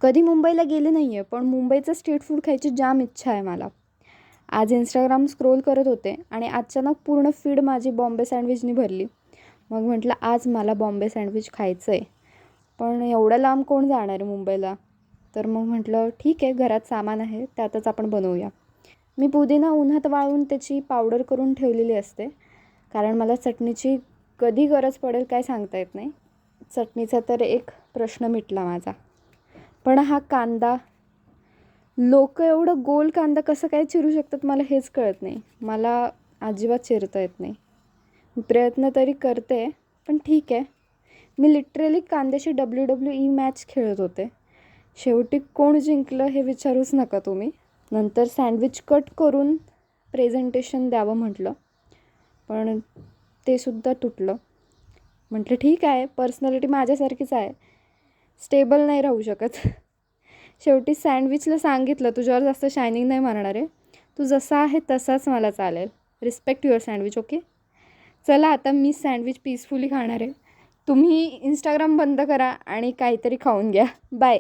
कधी मुंबईला गेले नाही आहे, पण मुंबईचं स्ट्रीट फूड खायची जाम इच्छा आहे मला. आज इंस्टाग्राम स्क्रोल करत होते आणि अचानक पूर्ण फीड माझी बॉम्बे सँडविचनी भरली. मग म्हटलं आज मला बॉम्बे सँडविच खायचं आहे. पण एवढं लांब कोण जाणार आहे मुंबईला? तर मग म्हटलं ठीक आहे, घरात सामान आहे त्यातच आपण बनवूया. मी पुदिना उन्हात वाळवून त्याची पावडर करून ठेवलेली असते, कारण मला चटणीची कधी गरज पडेल काय सांगता येत नाही. चटणीचा तर एक प्रश्न मिटला माझा. पण हा कांदा, लोक एवढं गोल कांदा कसं काय चिरू शकतात मला हेच कळत नाही. मला अजिबात चिरता येत नाही. प्रयत्न तरी करते, पण ठीक आहे. मी लिटरली कांद्याची WWE मॅच खेळत होते. शेवटी कोण जिंकलं हे विचारूच नका तुम्ही. नंतर सँडविच कट करून प्रेझेंटेशन द्यावं म्हटलं, पण ते सुद्धा तुटलं. म्हटलं ठीक आहे, पर्सनॅलिटी माझ्यासारखीच आहे, स्टेबल नाही राहू शकत. शेवटी सँडविचला सांगितलं तुझ्यावर जास्त शायनिंग नाही मारणार आहे, तू जसा आहे तसाच मला चालेल. Respect your sandwich, okay. चला आता मी सँडविच पीसफुली खाणार आहे. तुम्ही इंस्टाग्राम बंद करा आणि काहीतरी खाऊन घ्या. बाय.